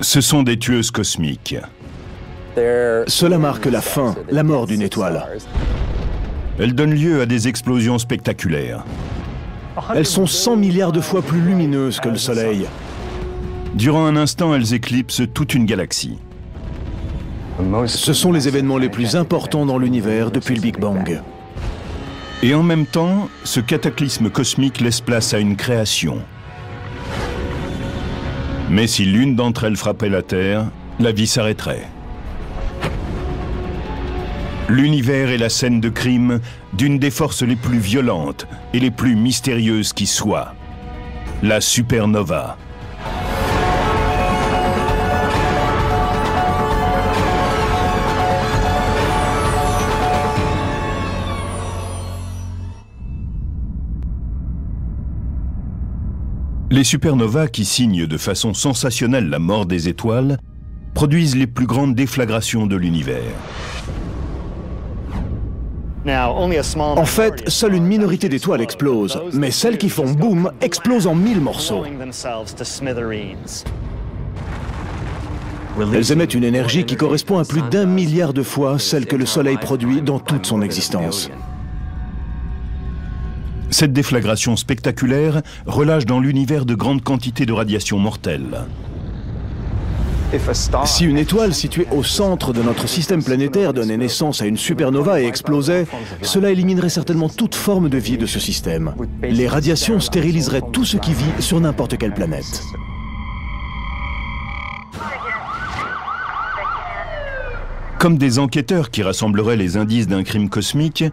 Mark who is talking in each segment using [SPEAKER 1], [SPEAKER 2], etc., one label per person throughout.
[SPEAKER 1] Ce sont des tueuses cosmiques.
[SPEAKER 2] Cela marque la fin, la mort d'une étoile.
[SPEAKER 1] Elles donnent lieu à des explosions spectaculaires.
[SPEAKER 2] Elles sont 100 milliards de fois plus lumineuses que le Soleil.
[SPEAKER 1] Durant un instant, elles éclipsent toute une galaxie.
[SPEAKER 2] Ce sont les événements les plus importants dans l'univers depuis le Big Bang.
[SPEAKER 1] Et en même temps, ce cataclysme cosmique laisse place à une création. Mais si l'une d'entre elles frappait la Terre, la vie s'arrêterait. L'univers est la scène de crime d'une des forces les plus violentes et les plus mystérieuses qui soient, la supernova. Les supernovas, qui signent de façon sensationnelle la mort des étoiles, produisent les plus grandes déflagrations de l'univers.
[SPEAKER 2] En fait, seule une minorité d'étoiles explosent, mais celles qui font boum explosent en 1000 morceaux. Elles émettent une énergie qui correspond à plus d'1 milliard de fois celle que le Soleil produit dans toute son existence.
[SPEAKER 1] Cette déflagration spectaculaire relâche dans l'univers de grandes quantités de radiation mortelle.
[SPEAKER 2] Si une étoile située au centre de notre système planétaire donnait naissance à une supernova et explosait, cela éliminerait certainement toute forme de vie de ce système. Les radiations stériliseraient tout ce qui vit sur n'importe quelle planète.
[SPEAKER 1] Comme des enquêteurs qui rassembleraient les indices d'un crime cosmique,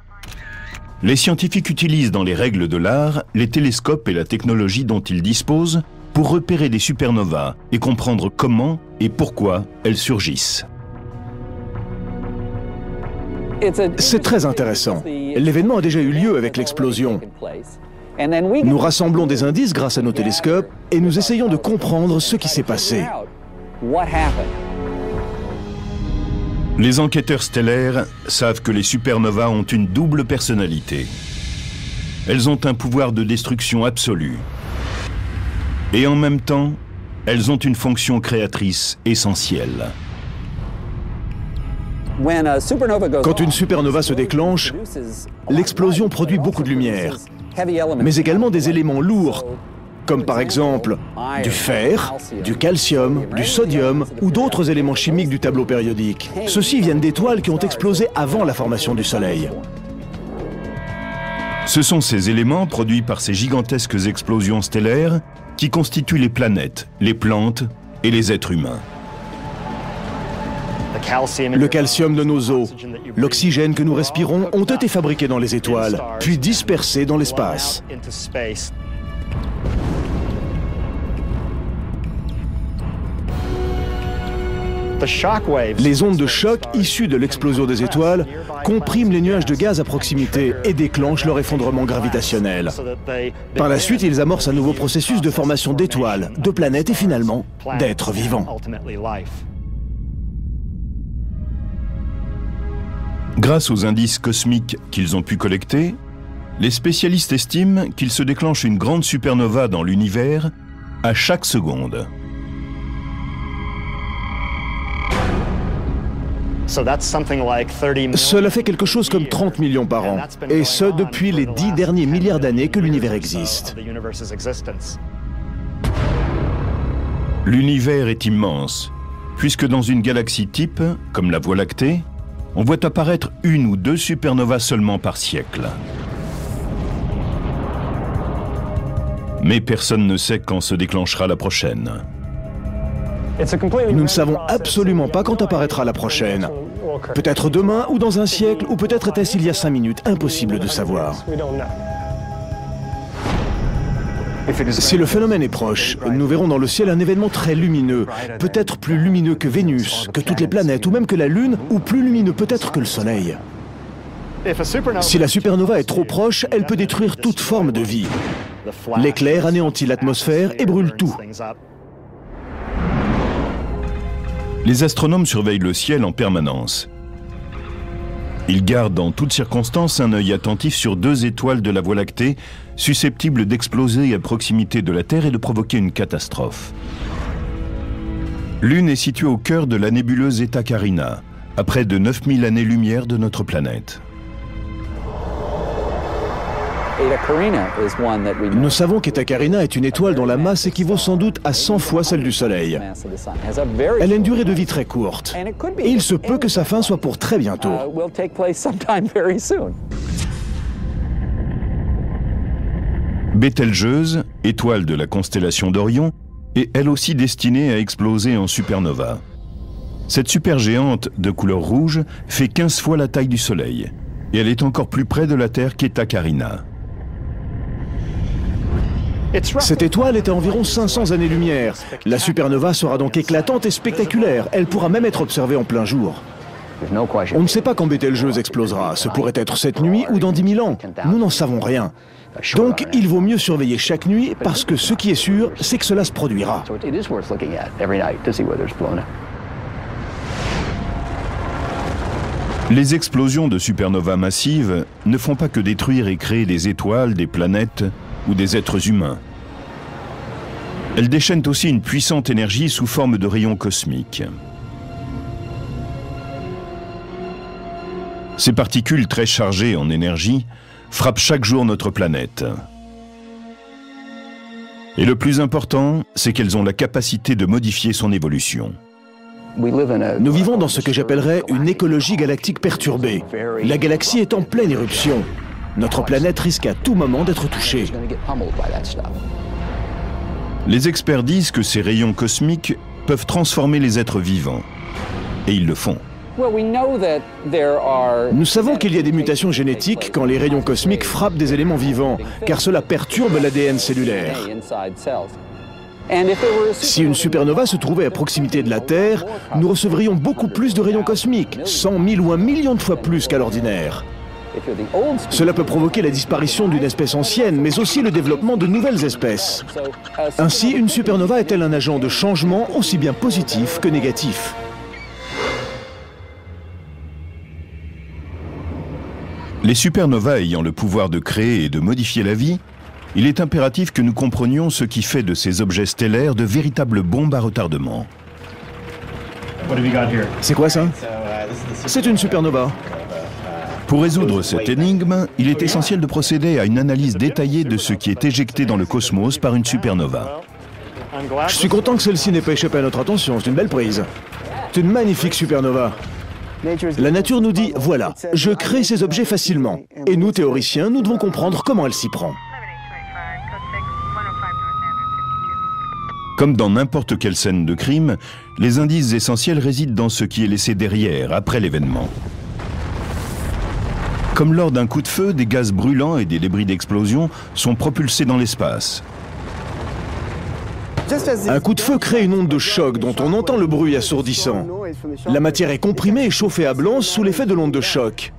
[SPEAKER 1] les scientifiques utilisent dans les règles de l'art les télescopes et la technologie dont ils disposent pour repérer des supernovas et comprendre comment et pourquoi elles surgissent.
[SPEAKER 2] C'est très intéressant. L'événement a déjà eu lieu avec l'explosion. Nous rassemblons des indices grâce à nos télescopes et nous essayons de comprendre ce qui s'est passé.
[SPEAKER 1] Les enquêteurs stellaires savent que les supernovas ont une double personnalité. Elles ont un pouvoir de destruction absolu. Et en même temps, elles ont une fonction créatrice essentielle.
[SPEAKER 2] Quand une supernova se déclenche, l'explosion produit beaucoup de lumière, mais également des éléments lourds, comme par exemple du fer, du calcium, du sodium ou d'autres éléments chimiques du tableau périodique. Ceux-ci viennent d'étoiles qui ont explosé avant la formation du Soleil.
[SPEAKER 1] Ce sont ces éléments produits par ces gigantesques explosions stellaires qui constituent les planètes, les plantes et les êtres humains.
[SPEAKER 2] Le calcium de nos os, l'oxygène que nous respirons ont été fabriqués dans les étoiles, puis dispersés dans l'espace. Les ondes de choc issues de l'explosion des étoiles compriment les nuages de gaz à proximité et déclenchent leur effondrement gravitationnel. Par la suite, ils amorcent un nouveau processus de formation d'étoiles, de planètes et finalement d'êtres vivants.
[SPEAKER 1] Grâce aux indices cosmiques qu'ils ont pu collecter, les spécialistes estiment qu'il se déclenche une grande supernova dans l'univers à chaque seconde.
[SPEAKER 2] Cela fait quelque chose comme 30 millions par an, et ce depuis les 10 derniers milliards d'années que l'univers existe.
[SPEAKER 1] L'univers est immense, puisque dans une galaxie type, comme la Voie lactée, on voit apparaître 1 ou 2 supernovas seulement par siècle. Mais personne ne sait quand se déclenchera la prochaine.
[SPEAKER 2] Nous ne savons absolument pas quand apparaîtra la prochaine. Peut-être demain ou dans un siècle, ou peut-être était-ce il y a 5 minutes. Impossible de savoir. Si le phénomène est proche, nous verrons dans le ciel un événement très lumineux, peut-être plus lumineux que Vénus, que toutes les planètes, ou même que la Lune, ou plus lumineux peut-être que le Soleil. Si la supernova est trop proche, elle peut détruire toute forme de vie. L'éclair anéantit l'atmosphère et brûle tout.
[SPEAKER 1] Les astronomes surveillent le ciel en permanence. Ils gardent en toutes circonstances un œil attentif sur 2 étoiles de la Voie lactée susceptibles d'exploser à proximité de la Terre et de provoquer une catastrophe. Lune est située au cœur de la nébuleuse Eta Carina, à près de 9000 années-lumière de notre planète.
[SPEAKER 2] Nous savons qu'Eta Carina est une étoile dont la masse équivaut sans doute à 100 fois celle du Soleil. Elle a une durée de vie très courte, et il se peut que sa fin soit pour très bientôt.
[SPEAKER 1] Bételgeuse, étoile de la constellation d'Orion, est elle aussi destinée à exploser en supernova. Cette supergéante de couleur rouge fait 15 fois la taille du Soleil, et elle est encore plus près de la Terre qu'Eta Carina.
[SPEAKER 2] Cette étoile est à environ 500 années-lumière. La supernova sera donc éclatante et spectaculaire. Elle pourra même être observée en plein jour. On ne sait pas quand Bételgeuse explosera. Ce pourrait être cette nuit ou dans 10 000 ans. Nous n'en savons rien. Donc il vaut mieux surveiller chaque nuit parce que ce qui est sûr, c'est que cela se produira.
[SPEAKER 1] Les explosions de supernovas massives ne font pas que détruire et créer des étoiles, des planètes ou des êtres humains. Elles déchaînent aussi une puissante énergie sous forme de rayons cosmiques. Ces particules très chargées en énergie frappent chaque jour notre planète. Et le plus important, c'est qu'elles ont la capacité de modifier son évolution.
[SPEAKER 2] Nous vivons dans ce que j'appellerais une écologie galactique perturbée. La galaxie est en pleine éruption. Notre planète risque à tout moment d'être touchée.
[SPEAKER 1] Les experts disent que ces rayons cosmiques peuvent transformer les êtres vivants. Et ils le font.
[SPEAKER 2] Nous savons qu'il y a des mutations génétiques quand les rayons cosmiques frappent des éléments vivants, car cela perturbe l'ADN cellulaire. Si une supernova se trouvait à proximité de la Terre, nous recevrions beaucoup plus de rayons cosmiques, 100 000 ou 1 million de fois plus qu'à l'ordinaire. Cela peut provoquer la disparition d'une espèce ancienne, mais aussi le développement de nouvelles espèces. Ainsi, une supernova est-elle un agent de changement aussi bien positif que négatif?
[SPEAKER 1] Les supernovas ayant le pouvoir de créer et de modifier la vie, il est impératif que nous comprenions ce qui fait de ces objets stellaires de véritables bombes à retardement.
[SPEAKER 2] C'est quoi ça? C'est une supernova.
[SPEAKER 1] Pour résoudre cette énigme, il est essentiel de procéder à une analyse détaillée de ce qui est éjecté dans le cosmos par une supernova.
[SPEAKER 2] Je suis content que celle-ci n'ait pas échappé à notre attention, c'est une belle prise. C'est une magnifique supernova. La nature nous dit, voilà, je crée ces objets facilement. Et nous, théoriciens, nous devons comprendre comment elle s'y prend.
[SPEAKER 1] Comme dans n'importe quelle scène de crime, les indices essentiels résident dans ce qui est laissé derrière, après l'événement. Comme lors d'un coup de feu, des gaz brûlants et des débris d'explosion sont propulsés dans l'espace.
[SPEAKER 2] Un coup de feu crée une onde de choc dont on entend le bruit assourdissant. La matière est comprimée et chauffée à blanc sous l'effet de l'onde de choc.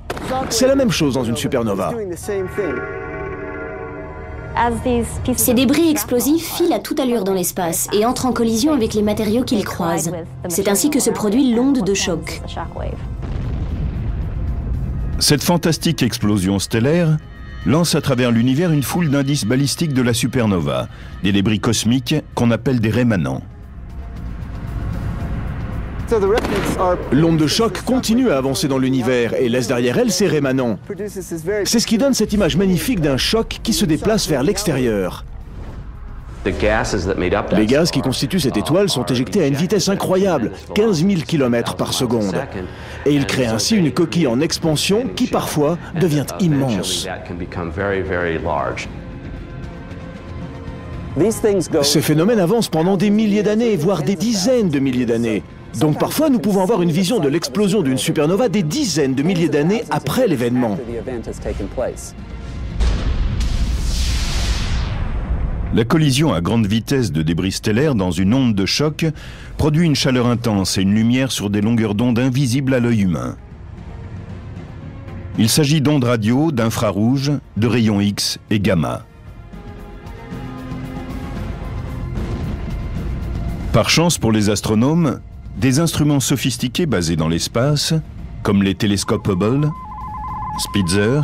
[SPEAKER 2] C'est la même chose dans une supernova.
[SPEAKER 3] Ces débris explosifs filent à toute allure dans l'espace et entrent en collision avec les matériaux qu'ils croisent. C'est ainsi que se produit l'onde de choc.
[SPEAKER 1] Cette fantastique explosion stellaire lance à travers l'univers une foule d'indices balistiques de la supernova, des débris cosmiques qu'on appelle des rémanents.
[SPEAKER 2] L'onde de choc continue à avancer dans l'univers et laisse derrière elle ses rémanents. C'est ce qui donne cette image magnifique d'un choc qui se déplace vers l'extérieur. Les gaz qui constituent cette étoile sont éjectés à une vitesse incroyable, 15 000 km par seconde. Et ils créent ainsi une coquille en expansion qui parfois devient immense. Ces phénomènes avancent pendant des milliers d'années, voire des dizaines de milliers d'années. Donc parfois nous pouvons avoir une vision de l'explosion d'une supernova des dizaines de milliers d'années après l'événement.
[SPEAKER 1] La collision à grande vitesse de débris stellaires dans une onde de choc produit une chaleur intense et une lumière sur des longueurs d'onde invisibles à l'œil humain. Il s'agit d'ondes radio, d'infrarouges, de rayons X et gamma. Par chance pour les astronomes, des instruments sophistiqués basés dans l'espace, comme les télescopes Hubble, Spitzer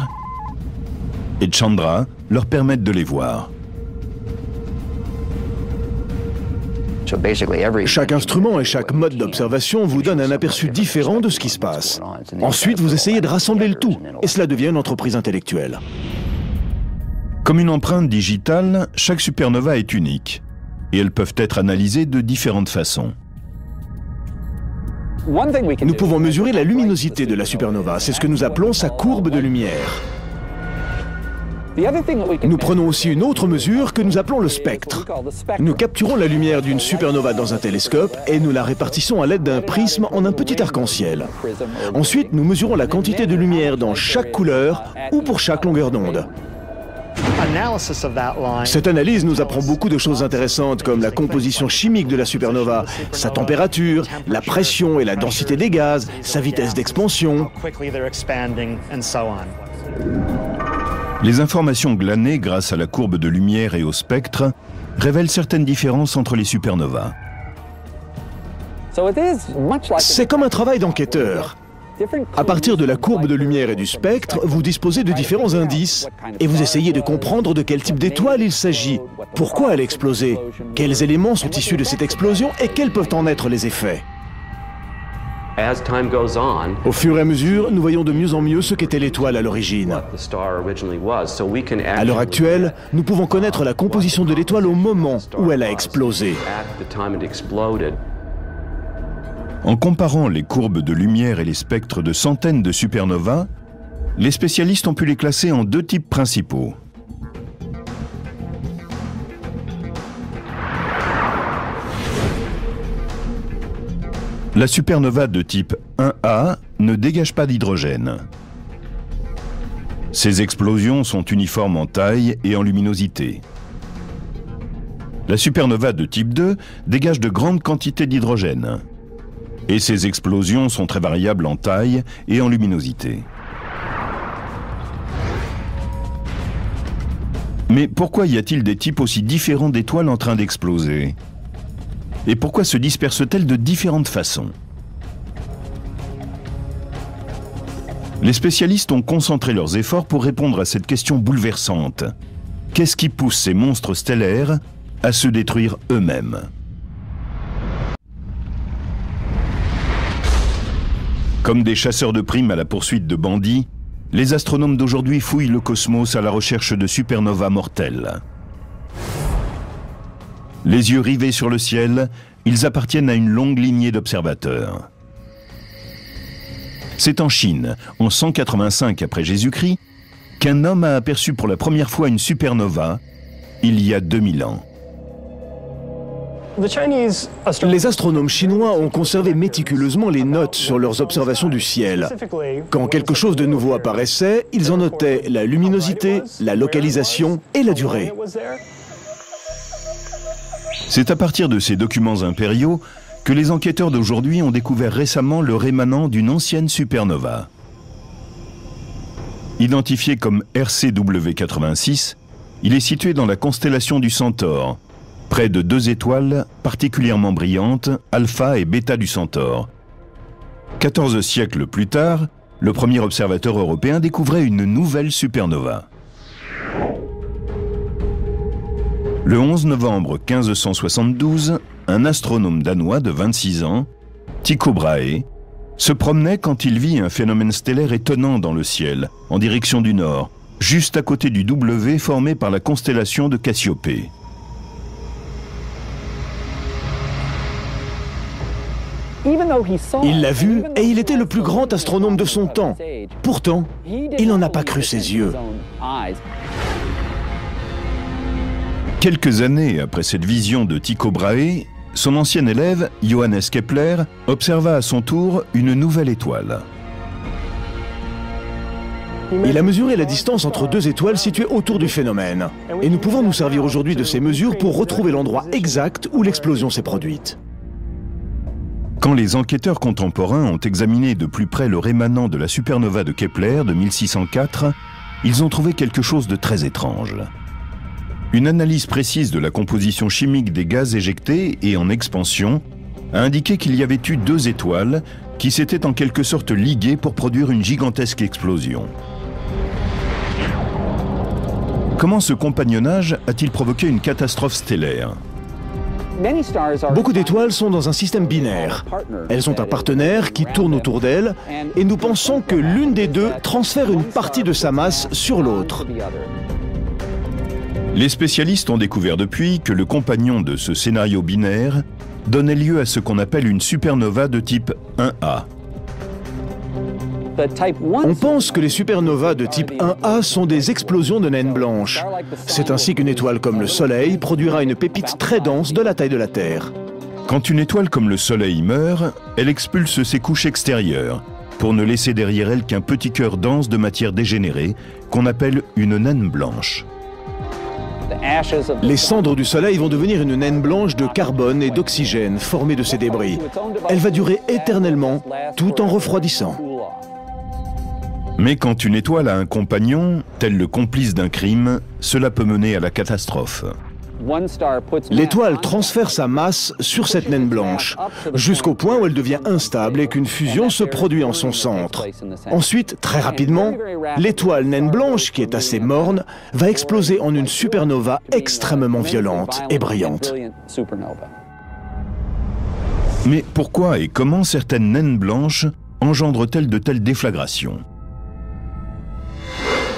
[SPEAKER 1] et Chandra, leur permettent de les voir.
[SPEAKER 2] Chaque instrument et chaque mode d'observation vous donne un aperçu différent de ce qui se passe. Ensuite, vous essayez de rassembler le tout, et cela devient une entreprise intellectuelle.
[SPEAKER 1] Comme une empreinte digitale, chaque supernova est unique, et elles peuvent être analysées de différentes façons.
[SPEAKER 2] Nous pouvons mesurer la luminosité de la supernova, c'est ce que nous appelons sa courbe de lumière. Nous prenons aussi une autre mesure que nous appelons le spectre. Nous capturons la lumière d'une supernova dans un télescope et nous la répartissons à l'aide d'un prisme en un petit arc-en-ciel. Ensuite, nous mesurons la quantité de lumière dans chaque couleur ou pour chaque longueur d'onde. Cette analyse nous apprend beaucoup de choses intéressantes comme la composition chimique de la supernova, sa température, la pression et la densité des gaz, sa vitesse d'expansion.
[SPEAKER 1] Les informations glanées grâce à la courbe de lumière et au spectre révèlent certaines différences entre les supernovas.
[SPEAKER 2] C'est comme un travail d'enquêteur. À partir de la courbe de lumière et du spectre, vous disposez de différents indices et vous essayez de comprendre de quel type d'étoile il s'agit, pourquoi elle a explosé, quels éléments sont issus de cette explosion et quels peuvent en être les effets. Au fur et à mesure, nous voyons de mieux en mieux ce qu'était l'étoile à l'origine. À l'heure actuelle, nous pouvons connaître la composition de l'étoile au moment où elle a explosé.
[SPEAKER 1] En comparant les courbes de lumière et les spectres de centaines de supernovas, les spécialistes ont pu les classer en deux types principaux. La supernova de type 1A ne dégage pas d'hydrogène. Ces explosions sont uniformes en taille et en luminosité. La supernova de type 2 dégage de grandes quantités d'hydrogène. Et ces explosions sont très variables en taille et en luminosité. Mais pourquoi y a-t-il des types aussi différents d'étoiles en train d'exploser? Et pourquoi se dispersent-elles de différentes façons? Les spécialistes ont concentré leurs efforts pour répondre à cette question bouleversante. Qu'est-ce qui pousse ces monstres stellaires à se détruire eux-mêmes? Comme des chasseurs de primes à la poursuite de bandits, les astronomes d'aujourd'hui fouillent le cosmos à la recherche de supernovas mortelles. Les yeux rivés sur le ciel, ils appartiennent à une longue lignée d'observateurs. C'est en Chine, en 185 après Jésus-Christ, qu'un homme a aperçu pour la première fois une supernova, il y a 2000 ans.
[SPEAKER 2] Les astronomes chinois ont conservé méticuleusement les notes sur leurs observations du ciel. Quand quelque chose de nouveau apparaissait, ils en notaient la luminosité, la localisation et la durée.
[SPEAKER 1] C'est à partir de ces documents impériaux que les enquêteurs d'aujourd'hui ont découvert récemment le rémanent d'une ancienne supernova. Identifié comme RCW86, il est situé dans la constellation du Centaure, près de deux étoiles particulièrement brillantes, Alpha et Bêta du Centaure. 14 siècles plus tard, le premier observateur européen découvrait une nouvelle supernova. Le 11 novembre 1572, un astronome danois de 26 ans, Tycho Brahe, se promenait quand il vit un phénomène stellaire étonnant dans le ciel, en direction du nord, juste à côté du W formé par la constellation de Cassiopée.
[SPEAKER 2] Il l'a vu et il était le plus grand astronome de son temps. Pourtant, il n'en a pas cru ses yeux.
[SPEAKER 1] Quelques années après cette vision de Tycho Brahe, son ancien élève, Johannes Kepler, observa à son tour une nouvelle étoile.
[SPEAKER 2] Il a mesuré la distance entre deux étoiles situées autour du phénomène. Et nous pouvons nous servir aujourd'hui de ces mesures pour retrouver l'endroit exact où l'explosion s'est produite.
[SPEAKER 1] Quand les enquêteurs contemporains ont examiné de plus près le rémanent de la supernova de Kepler de 1604, ils ont trouvé quelque chose de très étrange. Une analyse précise de la composition chimique des gaz éjectés et en expansion a indiqué qu'il y avait eu deux étoiles qui s'étaient en quelque sorte liguées pour produire une gigantesque explosion. Comment ce compagnonnage a-t-il provoqué une catastrophe stellaire?
[SPEAKER 2] Beaucoup d'étoiles sont dans un système binaire. Elles ont un partenaire qui tourne autour d'elles et nous pensons que l'une des deux transfère une partie de sa masse sur l'autre.
[SPEAKER 1] Les spécialistes ont découvert depuis que le compagnon de ce scénario binaire donnait lieu à ce qu'on appelle une supernova de type 1A.
[SPEAKER 2] On pense que les supernovas de type 1A sont des explosions de naines blanches. C'est ainsi qu'une étoile comme le Soleil produira une pépite très dense de la taille de la Terre.
[SPEAKER 1] Quand une étoile comme le Soleil meurt, elle expulse ses couches extérieures, pour ne laisser derrière elle qu'un petit cœur dense de matière dégénérée, qu'on appelle une naine blanche.
[SPEAKER 2] Les cendres du Soleil vont devenir une naine blanche de carbone et d'oxygène formée de ces débris. Elle va durer éternellement, tout en refroidissant.
[SPEAKER 1] Mais quand une étoile a un compagnon, tel le complice d'un crime, cela peut mener à la catastrophe.
[SPEAKER 2] L'étoile transfère sa masse sur cette naine blanche, jusqu'au point où elle devient instable et qu'une fusion se produit en son centre. Ensuite, très rapidement, l'étoile naine blanche, qui est assez morne, va exploser en une supernova extrêmement violente et brillante.
[SPEAKER 1] Mais pourquoi et comment certaines naines blanches engendrent-elles de telles déflagrations ?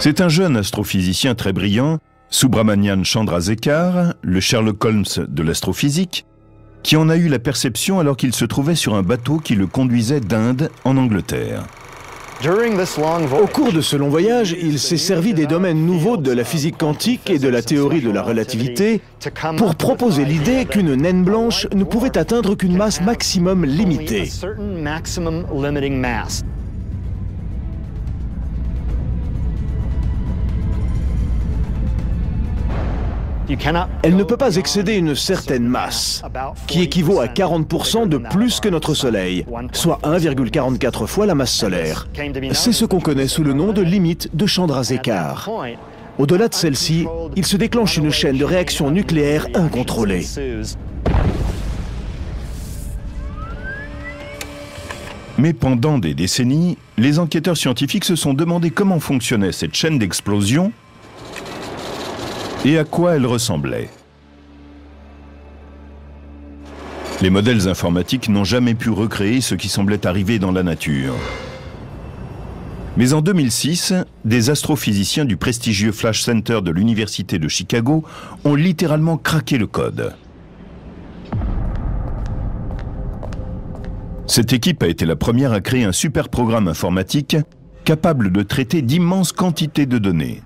[SPEAKER 1] C'est un jeune astrophysicien très brillant, Subrahmanyam Chandrasekhar, le Sherlock Holmes de l'astrophysique, qui en a eu la perception alors qu'il se trouvait sur un bateau qui le conduisait d'Inde en Angleterre.
[SPEAKER 2] Au cours de ce long voyage, il s'est servi des domaines nouveaux de la physique quantique et de la théorie de la relativité pour proposer l'idée qu'une naine blanche ne pouvait atteindre qu'une masse maximum limitée. Elle ne peut pas excéder une certaine masse, qui équivaut à 40% de plus que notre Soleil, soit 1,44 fois la masse solaire. C'est ce qu'on connaît sous le nom de limite de Chandrasekhar. Au-delà de celle-ci, il se déclenche une chaîne de réactions nucléaires incontrôlées.
[SPEAKER 1] Mais pendant des décennies, les enquêteurs scientifiques se sont demandé comment fonctionnait cette chaîne d'explosion et à quoi elle ressemblait. Les modèles informatiques n'ont jamais pu recréer ce qui semblait arriver dans la nature. Mais en 2006, des astrophysiciens du prestigieux Flash Center de l'Université de Chicago ont littéralement craqué le code. Cette équipe a été la première à créer un super programme informatique capable de traiter d'immenses quantités de données.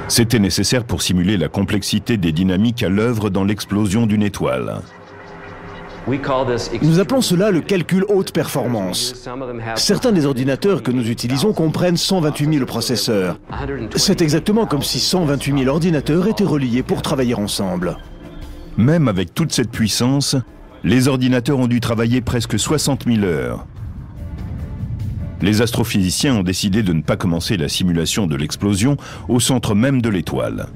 [SPEAKER 1] C'était nécessaire pour simuler la complexité des dynamiques à l'œuvre dans l'explosion d'une étoile.
[SPEAKER 2] Nous appelons cela le calcul haute performance. Certains des ordinateurs que nous utilisons comprennent 128 000 processeurs. C'est exactement comme si 128 000 ordinateurs étaient reliés pour travailler ensemble.
[SPEAKER 1] Même avec toute cette puissance, les ordinateurs ont dû travailler presque 60 000 heures. Les astrophysiciens ont décidé de ne pas commencer la simulation de l'explosion au centre même de l'étoile.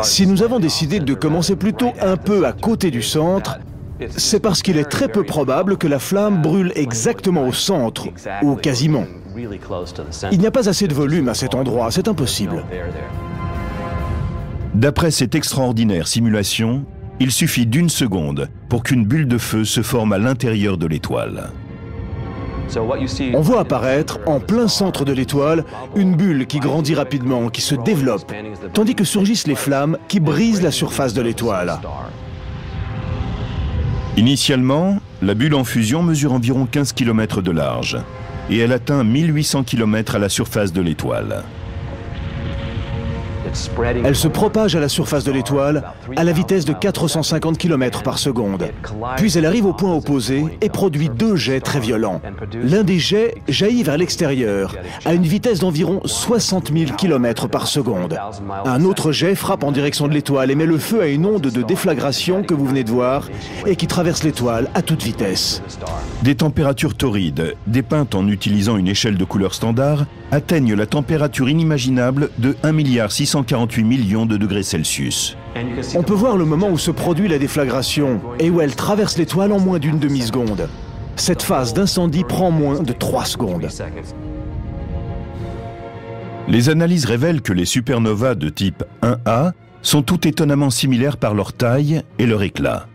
[SPEAKER 2] Si nous avons décidé de commencer plutôt un peu à côté du centre, c'est parce qu'il est très peu probable que la flamme brûle exactement au centre, ou quasiment. Il n'y a pas assez de volume à cet endroit, c'est impossible.
[SPEAKER 1] D'après cette extraordinaire simulation, il suffit d'une seconde pour qu'une bulle de feu se forme à l'intérieur de l'étoile.
[SPEAKER 2] On voit apparaître, en plein centre de l'étoile, une bulle qui grandit rapidement, qui se développe, tandis que surgissent les flammes qui brisent la surface de l'étoile.
[SPEAKER 1] Initialement, la bulle en fusion mesure environ 15 km de large, et elle atteint 1800 km à la surface de l'étoile.
[SPEAKER 2] Elle se propage à la surface de l'étoile à la vitesse de 450 km par seconde. Puis elle arrive au point opposé et produit deux jets très violents. L'un des jets jaillit vers l'extérieur à une vitesse d'environ 60 000 km par seconde. Un autre jet frappe en direction de l'étoile et met le feu à une onde de déflagration que vous venez de voir et qui traverse l'étoile à toute vitesse.
[SPEAKER 1] Des températures torrides, dépeintes en utilisant une échelle de couleur standard, atteignent la température inimaginable de 1,648 milliard de degrés Celsius.
[SPEAKER 2] On peut voir le moment où se produit la déflagration et où elle traverse l'étoile en moins d'une demi-seconde. Cette phase d'incendie prend moins de 3 secondes.
[SPEAKER 1] Les analyses révèlent que les supernovas de type 1A sont toutes étonnamment similaires par leur taille et leur éclat.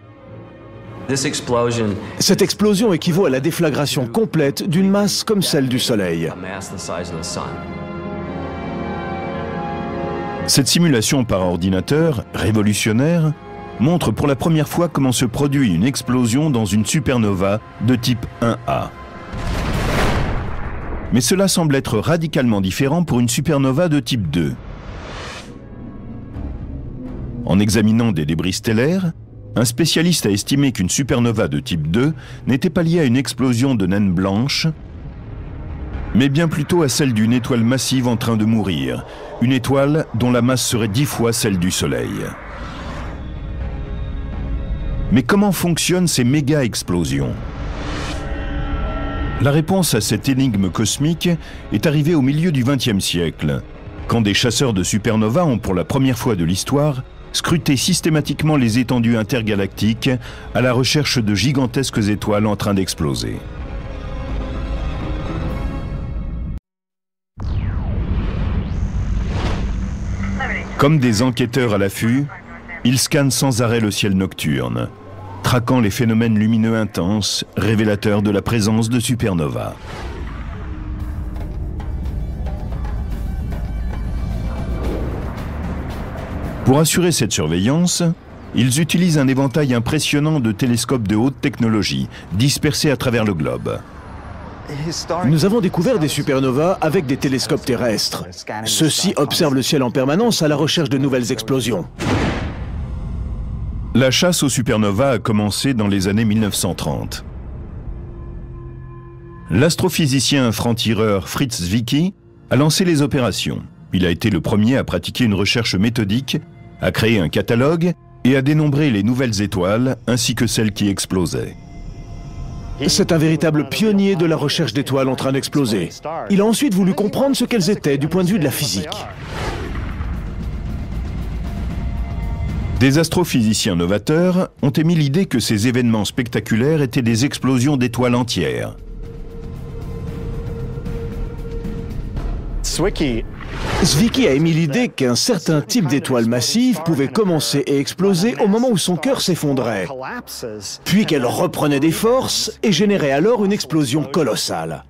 [SPEAKER 2] Cette explosion équivaut à la déflagration complète d'une masse comme celle du Soleil.
[SPEAKER 1] Cette simulation par ordinateur, révolutionnaire, montre pour la première fois comment se produit une explosion dans une supernova de type 1A. Mais cela semble être radicalement différent pour une supernova de type 2. En examinant des débris stellaires, un spécialiste a estimé qu'une supernova de type 2 n'était pas liée à une explosion de naines blanches, mais bien plutôt à celle d'une étoile massive en train de mourir, une étoile dont la masse serait 10 fois celle du Soleil. Mais comment fonctionnent ces méga-explosions? La réponse à cette énigme cosmique est arrivée au milieu du XXe siècle, quand des chasseurs de supernovas ont pour la première fois de l'histoire scruté systématiquement les étendues intergalactiques à la recherche de gigantesques étoiles en train d'exploser. Comme des enquêteurs à l'affût, ils scannent sans arrêt le ciel nocturne, traquant les phénomènes lumineux intenses, révélateurs de la présence de supernovas. Pour assurer cette surveillance, ils utilisent un éventail impressionnant de télescopes de haute technologie, dispersés à travers le globe.
[SPEAKER 2] Nous avons découvert des supernovas avec des télescopes terrestres. Ceux-ci observent le ciel en permanence à la recherche de nouvelles explosions.
[SPEAKER 1] La chasse aux supernovas a commencé dans les années 1930. L'astrophysicien franc-tireur Fritz Zwicky a lancé les opérations. Il a été le premier à pratiquer une recherche méthodique, à créer un catalogue et à dénombrer les nouvelles étoiles ainsi que celles qui explosaient.
[SPEAKER 2] C'est un véritable pionnier de la recherche d'étoiles en train d'exploser. Il a ensuite voulu comprendre ce qu'elles étaient du point de vue de la physique.
[SPEAKER 1] Des astrophysiciens novateurs ont émis l'idée que ces événements spectaculaires étaient des explosions d'étoiles entières.
[SPEAKER 2] Zwicky a émis l'idée qu'un certain type d'étoile massive pouvait commencer et exploser au moment où son cœur s'effondrait, puis qu'elle reprenait des forces et générait alors une explosion colossale.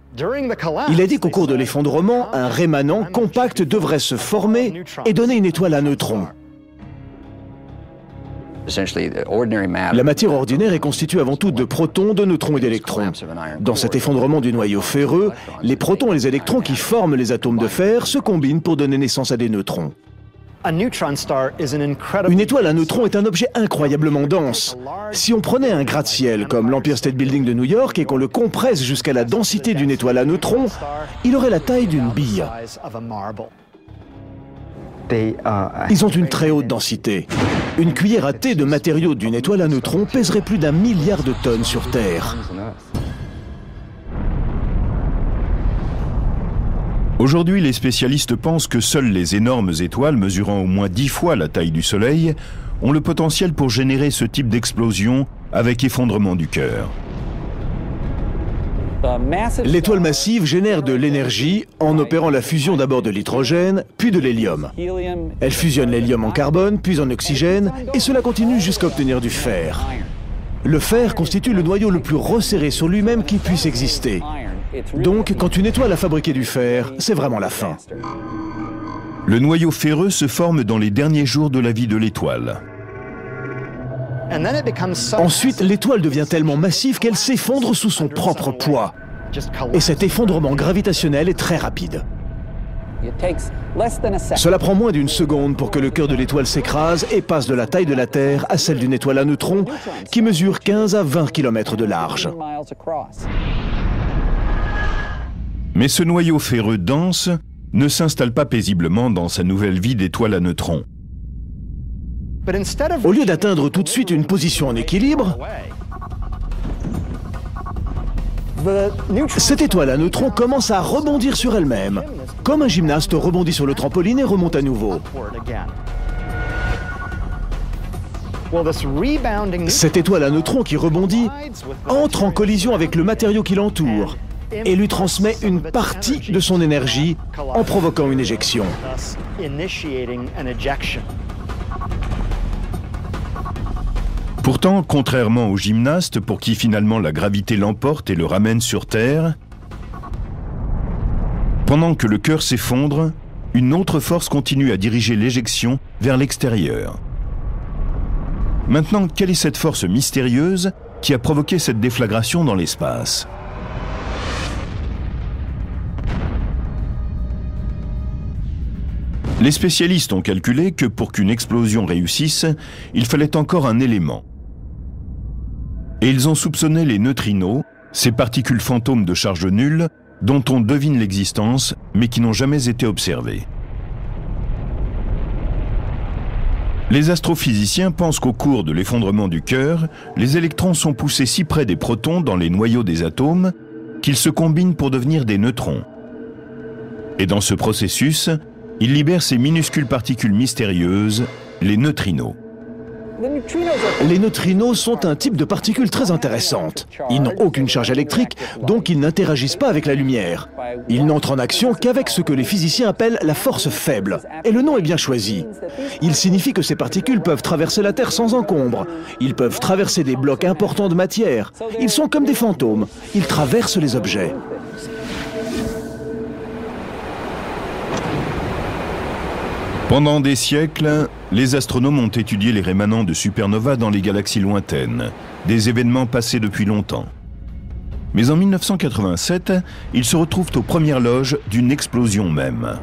[SPEAKER 2] Il a dit qu'au cours de l'effondrement, un rémanent compact devrait se former et donner une étoile à neutrons. La matière ordinaire est constituée avant tout de protons, de neutrons et d'électrons. Dans cet effondrement du noyau ferreux, les protons et les électrons qui forment les atomes de fer se combinent pour donner naissance à des neutrons. Une étoile à neutrons est un objet incroyablement dense. Si on prenait un gratte-ciel comme l'Empire State Building de New York et qu'on le compresse jusqu'à la densité d'une étoile à neutrons, il aurait la taille d'une bille. Ils ont une très haute densité. Une cuillère à thé de matériaux d'une étoile à neutrons pèserait plus d'1 milliard de tonnes sur Terre.
[SPEAKER 1] Aujourd'hui, les spécialistes pensent que seules les énormes étoiles mesurant au moins 10 fois la taille du Soleil ont le potentiel pour générer ce type d'explosion avec effondrement du cœur.
[SPEAKER 2] L'étoile massive génère de l'énergie en opérant la fusion d'abord de l'hydrogène, puis de l'hélium. Elle fusionne l'hélium en carbone, puis en oxygène, et cela continue jusqu'à obtenir du fer. Le fer constitue le noyau le plus resserré sur lui-même qui puisse exister. Donc, quand une étoile a fabriqué du fer, c'est vraiment la fin.
[SPEAKER 1] Le noyau ferreux se forme dans les derniers jours de la vie de l'étoile.
[SPEAKER 2] Ensuite, l'étoile devient tellement massive qu'elle s'effondre sous son propre poids. Et cet effondrement gravitationnel est très rapide. Cela prend moins d'une seconde pour que le cœur de l'étoile s'écrase et passe de la taille de la Terre à celle d'une étoile à neutrons qui mesure 15 à 20 km de large.
[SPEAKER 1] Mais ce noyau ferreux dense ne s'installe pas paisiblement dans sa nouvelle vie d'étoile à neutrons.
[SPEAKER 2] Au lieu d'atteindre tout de suite une position en équilibre, cette étoile à neutrons commence à rebondir sur elle-même, comme un gymnaste rebondit sur le trampoline et remonte à nouveau. Cette étoile à neutrons qui rebondit entre en collision avec le matériau qui l'entoure et lui transmet une partie de son énergie en provoquant une éjection.
[SPEAKER 1] Pourtant, contrairement aux gymnastes pour qui finalement la gravité l'emporte et le ramène sur Terre, pendant que le cœur s'effondre, une autre force continue à diriger l'éjection vers l'extérieur. Maintenant, quelle est cette force mystérieuse qui a provoqué cette déflagration dans l'espace ? Les spécialistes ont calculé que pour qu'une explosion réussisse, il fallait encore un élément. Et ils ont soupçonné les neutrinos, ces particules fantômes de charge nulle, dont on devine l'existence, mais qui n'ont jamais été observées. Les astrophysiciens pensent qu'au cours de l'effondrement du cœur, les électrons sont poussés si près des protons dans les noyaux des atomes qu'ils se combinent pour devenir des neutrons. Et dans ce processus, ils libèrent ces minuscules particules mystérieuses, les neutrinos.
[SPEAKER 2] Les neutrinos sont un type de particules très intéressantes. Ils n'ont aucune charge électrique, donc ils n'interagissent pas avec la lumière. Ils n'entrent en action qu'avec ce que les physiciens appellent la force faible. Et le nom est bien choisi. Il signifie que ces particules peuvent traverser la Terre sans encombre. Ils peuvent traverser des blocs importants de matière. Ils sont comme des fantômes. Ils traversent les objets.
[SPEAKER 1] Pendant des siècles, les astronomes ont étudié les rémanents de supernovas dans les galaxies lointaines, des événements passés depuis longtemps. Mais en 1987, ils se retrouvent aux premières loges d'une explosion même.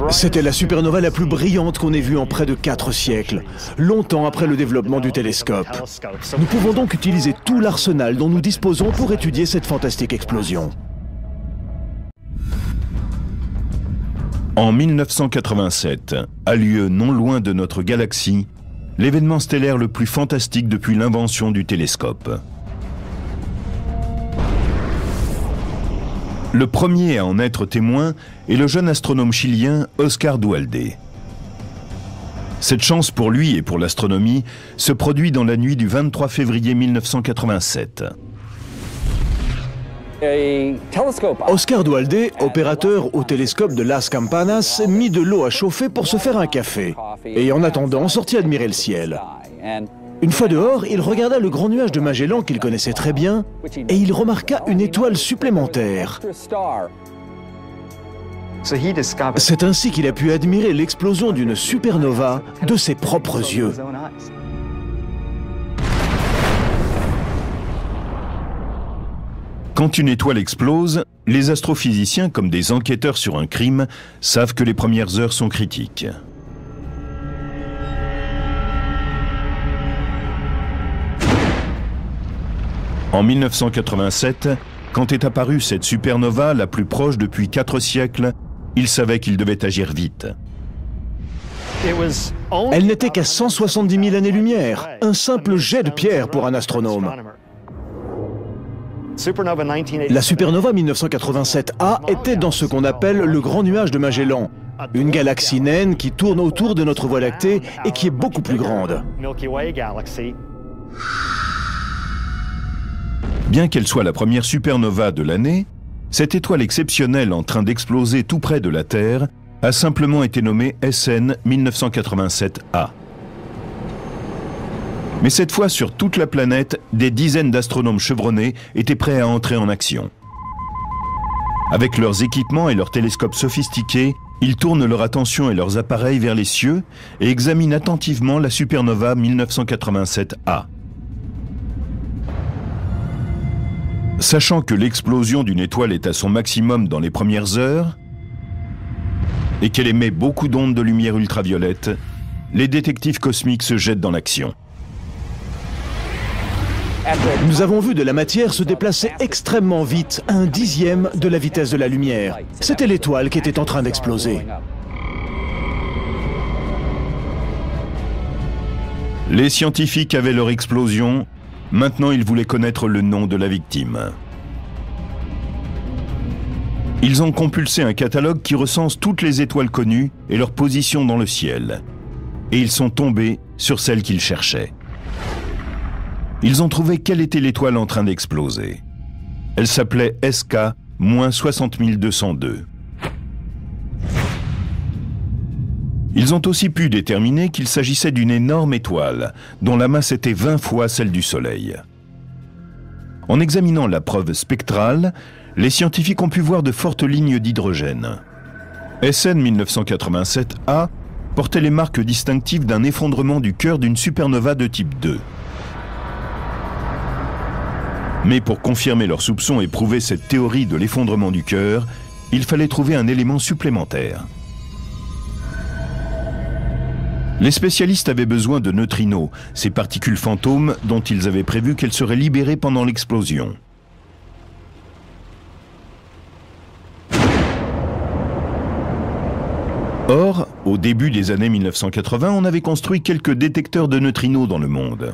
[SPEAKER 2] C'était la supernova la plus brillante qu'on ait vue en près de 4 siècles, longtemps après le développement du télescope. Nous pouvons donc utiliser tout l'arsenal dont nous disposons pour étudier cette fantastique explosion.
[SPEAKER 1] En 1987, a lieu non loin de notre galaxie, l'événement stellaire le plus fantastique depuis l'invention du télescope. Le premier à en être témoin est le jeune astronome chilien Oscar Duhalde. Cette chance pour lui et pour l'astronomie se produit dans la nuit du 23 février 1987.
[SPEAKER 2] Oscar Duhalde, opérateur au télescope de Las Campanas, mit de l'eau à chauffer pour se faire un café. Et en attendant, sortit admirer le ciel. Une fois dehors, il regarda le grand nuage de Magellan qu'il connaissait très bien, et il remarqua une étoile supplémentaire. C'est ainsi qu'il a pu admirer l'explosion d'une supernova de ses propres yeux.
[SPEAKER 1] Quand une étoile explose, les astrophysiciens, comme des enquêteurs sur un crime, savent que les premières heures sont critiques. En 1987, quand est apparue cette supernova, la plus proche depuis 4 siècles, ils savaient qu'ils devaient agir vite.
[SPEAKER 2] Elle n'était qu'à 170 000 années-lumière, un simple jet de pierre pour un astronome. La supernova 1987A était dans ce qu'on appelle le grand nuage de Magellan, une galaxie naine qui tourne autour de notre Voie lactée et qui est beaucoup plus grande.
[SPEAKER 1] Bien qu'elle soit la première supernova de l'année, cette étoile exceptionnelle en train d'exploser tout près de la Terre a simplement été nommée SN 1987A. Mais cette fois, sur toute la planète, des dizaines d'astronomes chevronnés étaient prêts à entrer en action. Avec leurs équipements et leurs télescopes sophistiqués, ils tournent leur attention et leurs appareils vers les cieux et examinent attentivement la supernova 1987A. Sachant que l'explosion d'une étoile est à son maximum dans les premières heures et qu'elle émet beaucoup d'ondes de lumière ultraviolette, les détectives cosmiques se jettent dans l'action.
[SPEAKER 2] Nous avons vu de la matière se déplacer extrêmement vite, à 1/10 de la vitesse de la lumière. C'était l'étoile qui était en train d'exploser.
[SPEAKER 1] Les scientifiques avaient leur explosion, maintenant ils voulaient connaître le nom de la victime. Ils ont compulsé un catalogue qui recense toutes les étoiles connues et leur position dans le ciel. Et ils sont tombés sur celle qu'ils cherchaient. Ils ont trouvé quelle était l'étoile en train d'exploser. Elle s'appelait SK-60202. Ils ont aussi pu déterminer qu'il s'agissait d'une énorme étoile, dont la masse était 20 fois celle du Soleil. En examinant la preuve spectrale, les scientifiques ont pu voir de fortes lignes d'hydrogène. SN 1987A portait les marques distinctives d'un effondrement du cœur d'une supernova de type 2. Mais pour confirmer leurs soupçons et prouver cette théorie de l'effondrement du cœur, il fallait trouver un élément supplémentaire. Les spécialistes avaient besoin de neutrinos, ces particules fantômes dont ils avaient prévu qu'elles seraient libérées pendant l'explosion. Or, au début des années 1980, on avait construit quelques détecteurs de neutrinos dans le monde.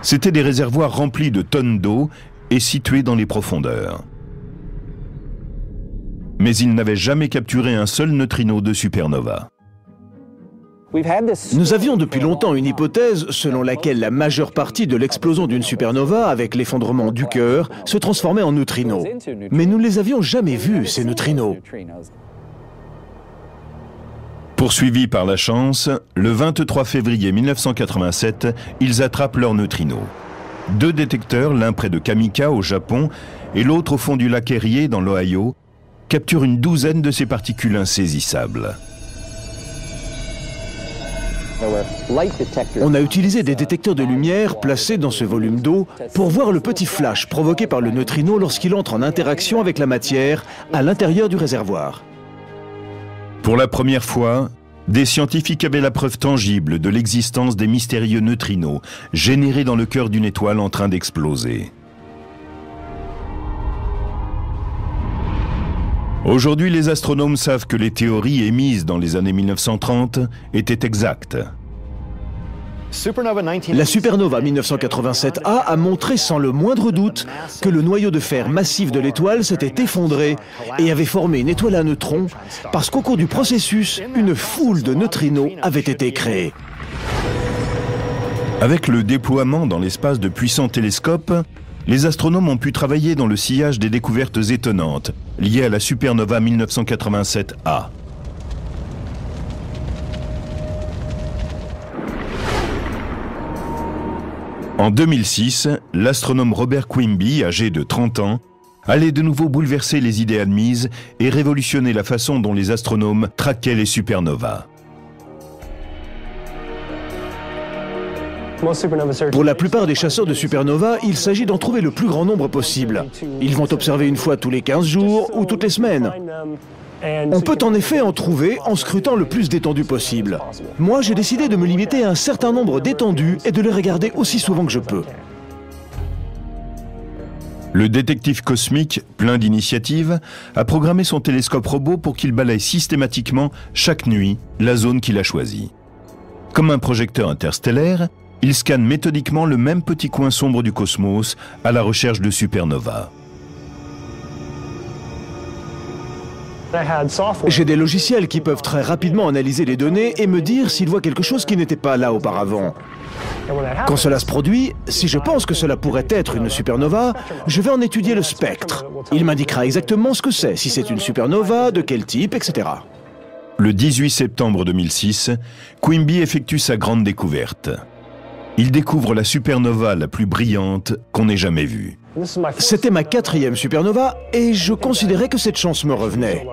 [SPEAKER 1] C'étaient des réservoirs remplis de tonnes d'eau et situés dans les profondeurs. Mais ils n'avaient jamais capturé un seul neutrino de supernova.
[SPEAKER 2] Nous avions depuis longtemps une hypothèse selon laquelle la majeure partie de l'explosion d'une supernova avec l'effondrement du cœur se transformait en neutrinos. Mais nous ne les avions jamais vus, ces neutrinos.
[SPEAKER 1] Poursuivis par la chance, le 23 février 1987, ils attrapent leurs neutrinos. 2 détecteurs, l'un près de Kamika au Japon et l'autre au fond du lac Erie dans l'Ohio, capturent une douzaine de ces particules insaisissables.
[SPEAKER 2] On a utilisé des détecteurs de lumière placés dans ce volume d'eau pour voir le petit flash provoqué par le neutrino lorsqu'il entre en interaction avec la matière à l'intérieur du réservoir.
[SPEAKER 1] Pour la première fois, des scientifiques avaient la preuve tangible de l'existence des mystérieux neutrinos générés dans le cœur d'une étoile en train d'exploser. Aujourd'hui, les astronomes savent que les théories émises dans les années 1930 étaient exactes.
[SPEAKER 2] La supernova 1987A a montré sans le moindre doute que le noyau de fer massif de l'étoile s'était effondré et avait formé une étoile à neutrons parce qu'au cours du processus, une foule de neutrinos avait été créée.
[SPEAKER 1] Avec le déploiement dans l'espace de puissants télescopes, les astronomes ont pu travailler dans le sillage des découvertes étonnantes liées à la supernova 1987A. En 2006, l'astronome Robert Quimby, âgé de 30 ans, allait de nouveau bouleverser les idées admises et révolutionner la façon dont les astronomes traquaient les supernovas.
[SPEAKER 2] Pour la plupart des chasseurs de supernovas, il s'agit d'en trouver le plus grand nombre possible. Ils vont observer une fois tous les 15 jours ou toutes les semaines. On peut en effet en trouver en scrutant le plus d'étendues possible. Moi, j'ai décidé de me limiter à un certain nombre d'étendues et de les regarder aussi souvent que je peux.
[SPEAKER 1] Le détective cosmique, plein d'initiatives, a programmé son télescope robot pour qu'il balaye systématiquement, chaque nuit, la zone qu'il a choisie. Comme un projecteur interstellaire, il scanne méthodiquement le même petit coin sombre du cosmos à la recherche de supernovas.
[SPEAKER 2] J'ai des logiciels qui peuvent très rapidement analyser les données et me dire s'ils voient quelque chose qui n'était pas là auparavant. Quand cela se produit, si je pense que cela pourrait être une supernova, je vais en étudier le spectre. Il m'indiquera exactement ce que c'est, si c'est une supernova, de quel type, etc.
[SPEAKER 1] Le 18 septembre 2006, Quimby effectue sa grande découverte. Il découvre la supernova la plus brillante qu'on ait jamais vue.
[SPEAKER 2] C'était ma 4e supernova et je considérais que cette chance me revenait.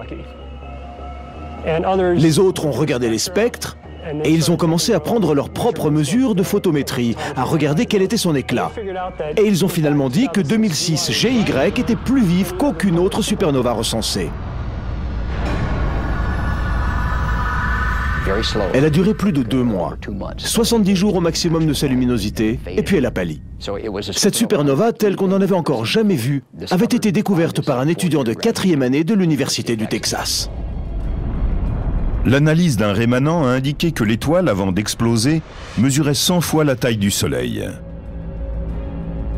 [SPEAKER 2] Les autres ont regardé les spectres et ils ont commencé à prendre leurs propres mesures de photométrie, à regarder quel était son éclat. Et ils ont finalement dit que 2006 GY était plus vive qu'aucune autre supernova recensée. Elle a duré plus de 2 mois, 70 jours au maximum de sa luminosité, et puis elle a pâli. Cette supernova, telle qu'on n'en avait encore jamais vue, avait été découverte par un étudiant de 4e année de l'Université du Texas.
[SPEAKER 1] L'analyse d'un rémanent a indiqué que l'étoile, avant d'exploser, mesurait 100 fois la taille du Soleil.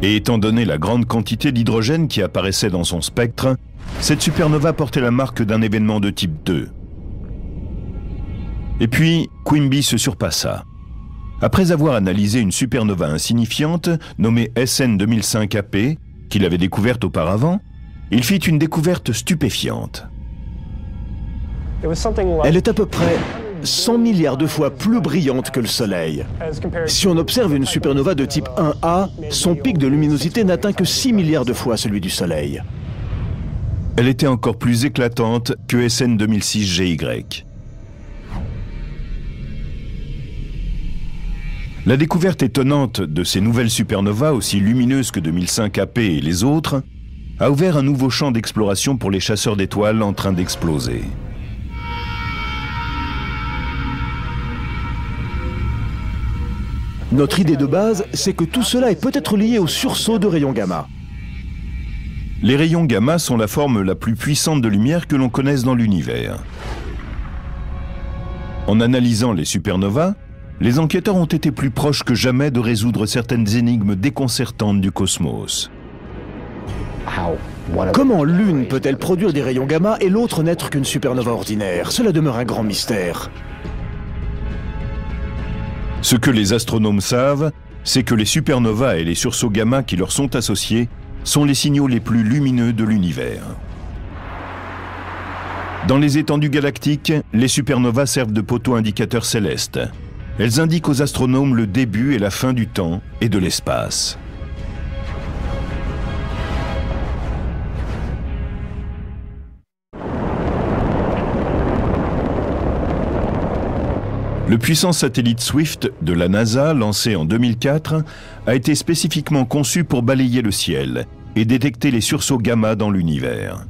[SPEAKER 1] Et étant donné la grande quantité d'hydrogène qui apparaissait dans son spectre, cette supernova portait la marque d'un événement de type 2. Et puis, Quimby se surpassa. Après avoir analysé une supernova insignifiante, nommée SN 2005AP, qu'il avait découverte auparavant, il fit une découverte stupéfiante.
[SPEAKER 2] Elle est à peu près 100 milliards de fois plus brillante que le Soleil. Si on observe une supernova de type 1A, son pic de luminosité n'atteint que 6 milliards de fois celui du Soleil.
[SPEAKER 1] Elle était encore plus éclatante que SN 2006 GY. La découverte étonnante de ces nouvelles supernovas, aussi lumineuses que 2005 AP et les autres, a ouvert un nouveau champ d'exploration pour les chasseurs d'étoiles en train d'exploser.
[SPEAKER 2] Notre idée de base, c'est que tout cela est peut-être lié au sursaut de rayons gamma.
[SPEAKER 1] Les rayons gamma sont la forme la plus puissante de lumière que l'on connaisse dans l'univers. En analysant les supernovas, les enquêteurs ont été plus proches que jamais de résoudre certaines énigmes déconcertantes du cosmos.
[SPEAKER 2] Comment l'une peut-elle produire des rayons gamma et l'autre n'être qu'une supernova ordinaire? Cela demeure un grand mystère.
[SPEAKER 1] Ce que les astronomes savent, c'est que les supernovas et les sursauts gamma qui leur sont associés sont les signaux les plus lumineux de l'univers. Dans les étendues galactiques, les supernovas servent de poteaux indicateurs célestes. Elles indiquent aux astronomes le début et la fin du temps et de l'espace. Le puissant satellite Swift de la NASA, lancé en 2004, a été spécifiquement conçu pour balayer le ciel et détecter les sursauts gamma dans l'univers.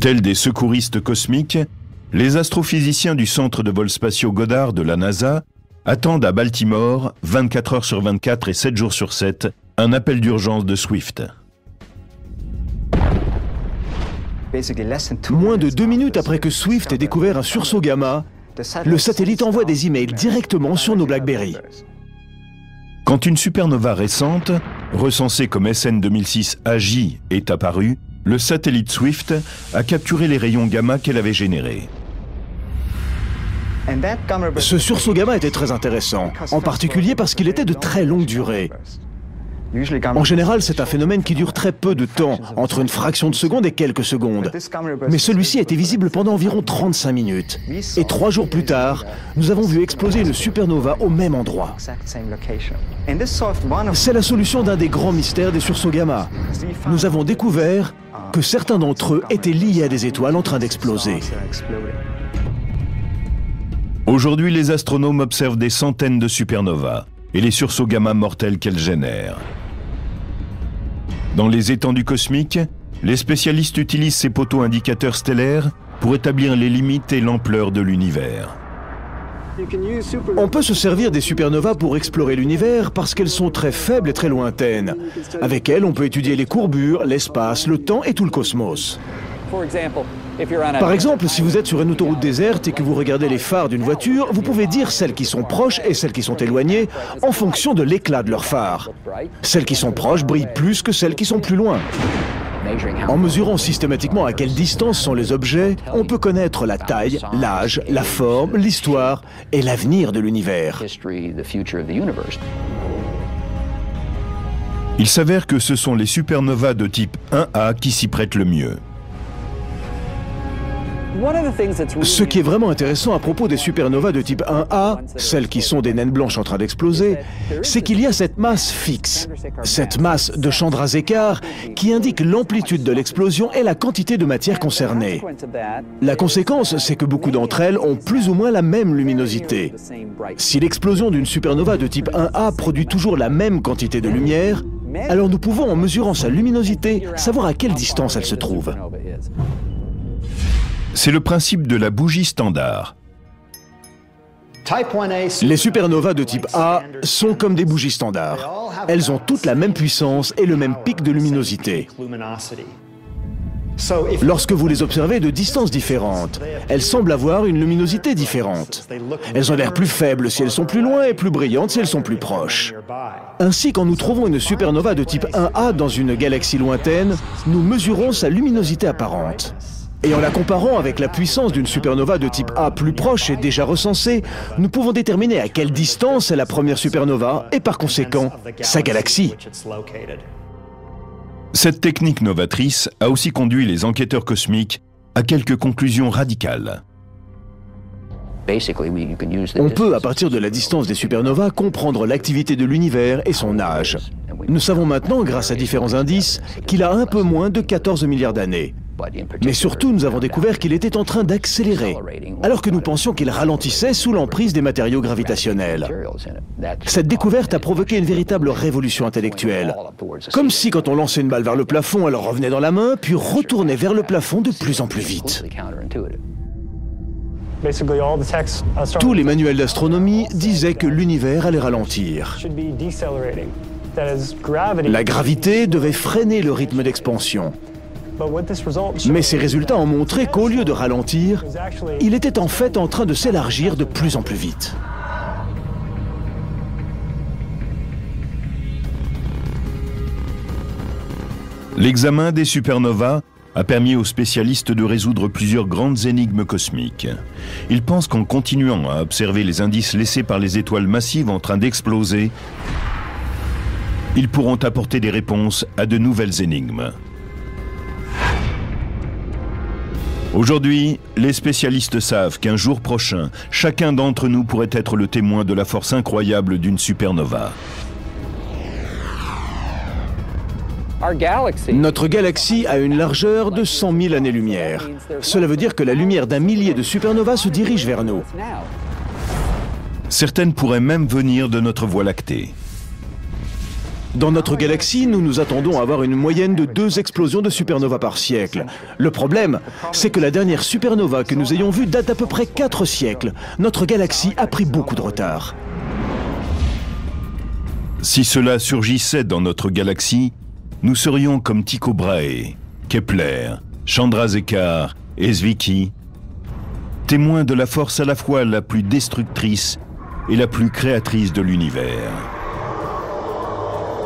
[SPEAKER 1] Tels des secouristes cosmiques, les astrophysiciens du centre de vol spatiaux Goddard de la NASA attendent à Baltimore, 24 heures sur 24 et 7 jours sur 7, un appel d'urgence de Swift.
[SPEAKER 2] Moins de 2 minutes après que Swift ait découvert un sursaut gamma, le satellite envoie des emails directement sur nos BlackBerry.
[SPEAKER 1] Quand une supernova récente, recensée comme SN 2006 AJ, est apparue, le satellite Swift a capturé les rayons gamma qu'elle avait générés.
[SPEAKER 2] Ce sursaut gamma était très intéressant, en particulier parce qu'il était de très longue durée. En général, c'est un phénomène qui dure très peu de temps, entre une fraction de seconde et quelques secondes. Mais celui-ci a été visible pendant environ 35 minutes. Et 3 jours plus tard, nous avons vu exploser une supernova au même endroit. C'est la solution d'un des grands mystères des sursauts gamma. Nous avons découvert que certains d'entre eux étaient liés à des étoiles en train d'exploser.
[SPEAKER 1] Aujourd'hui, les astronomes observent des centaines de supernovas et les sursauts gamma mortels qu'elles génèrent. Dans les étendues cosmiques, les spécialistes utilisent ces poteaux indicateurs stellaires pour établir les limites et l'ampleur de l'univers.
[SPEAKER 2] On peut se servir des supernovas pour explorer l'univers parce qu'elles sont très faibles et très lointaines. Avec elles, on peut étudier les courbures, l'espace, le temps et tout le cosmos. Par exemple, si vous êtes sur une autoroute déserte et que vous regardez les phares d'une voiture, vous pouvez dire celles qui sont proches et celles qui sont éloignées en fonction de l'éclat de leurs phares. Celles qui sont proches brillent plus que celles qui sont plus loin. En mesurant systématiquement à quelle distance sont les objets, on peut connaître la taille, l'âge, la forme, l'histoire et l'avenir de l'univers.
[SPEAKER 1] Il s'avère que ce sont les supernovas de type 1A qui s'y prêtent le mieux.
[SPEAKER 2] Ce qui est vraiment intéressant à propos des supernovas de type 1A, celles qui sont des naines blanches en train d'exploser, c'est qu'il y a cette masse fixe, cette masse de Chandrasekhar qui indique l'amplitude de l'explosion et la quantité de matière concernée. La conséquence, c'est que beaucoup d'entre elles ont plus ou moins la même luminosité. Si l'explosion d'une supernova de type 1A produit toujours la même quantité de lumière, alors nous pouvons, en mesurant sa luminosité, savoir à quelle distance elle se trouve.
[SPEAKER 1] C'est le principe de la bougie standard.
[SPEAKER 2] Les supernovas de type A sont comme des bougies standards. Elles ont toutes la même puissance et le même pic de luminosité. Lorsque vous les observez de distances différentes, elles semblent avoir une luminosité différente. Elles ont l'air plus faibles si elles sont plus loin et plus brillantes si elles sont plus proches. Ainsi, quand nous trouvons une supernova de type 1A dans une galaxie lointaine, nous mesurons sa luminosité apparente. Et en la comparant avec la puissance d'une supernova de type A plus proche et déjà recensée, nous pouvons déterminer à quelle distance est la première supernova et par conséquent sa galaxie.
[SPEAKER 1] Cette technique novatrice a aussi conduit les enquêteurs cosmiques à quelques conclusions radicales.
[SPEAKER 2] On peut, à partir de la distance des supernovas, comprendre l'activité de l'univers et son âge. Nous savons maintenant, grâce à différents indices, qu'il a un peu moins de 14 milliards d'années. Mais surtout, nous avons découvert qu'il était en train d'accélérer, alors que nous pensions qu'il ralentissait sous l'emprise des matériaux gravitationnels. Cette découverte a provoqué une véritable révolution intellectuelle. Comme si, quand on lançait une balle vers le plafond, elle revenait dans la main, puis retournait vers le plafond de plus en plus vite. Tous les manuels d'astronomie disaient que l'univers allait ralentir. La gravité devait freiner le rythme d'expansion. Mais ces résultats ont montré qu'au lieu de ralentir, il était en fait en train de s'élargir de plus en plus vite.
[SPEAKER 1] L'examen des supernovas a permis aux spécialistes de résoudre plusieurs grandes énigmes cosmiques. Ils pensent qu'en continuant à observer les indices laissés par les étoiles massives en train d'exploser, ils pourront apporter des réponses à de nouvelles énigmes. Aujourd'hui, les spécialistes savent qu'un jour prochain, chacun d'entre nous pourrait être le témoin de la force incroyable d'une supernova.
[SPEAKER 2] Notre galaxie a une largeur de 100 000 années-lumière. Cela veut dire que la lumière d'un millier de supernovas se dirige vers nous.
[SPEAKER 1] Certaines pourraient même venir de notre Voie lactée.
[SPEAKER 2] Dans notre galaxie, nous nous attendons à avoir une moyenne de 2 explosions de supernovas par siècle. Le problème, c'est que la dernière supernova que nous ayons vue date d'à peu près 4 siècles. Notre galaxie a pris beaucoup de retard.
[SPEAKER 1] Si cela surgissait dans notre galaxie, nous serions comme Tycho Brahe, Kepler, Chandrasekhar et Zwicky, témoins de la force à la fois la plus destructrice et la plus créatrice de l'univers.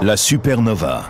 [SPEAKER 1] La supernova.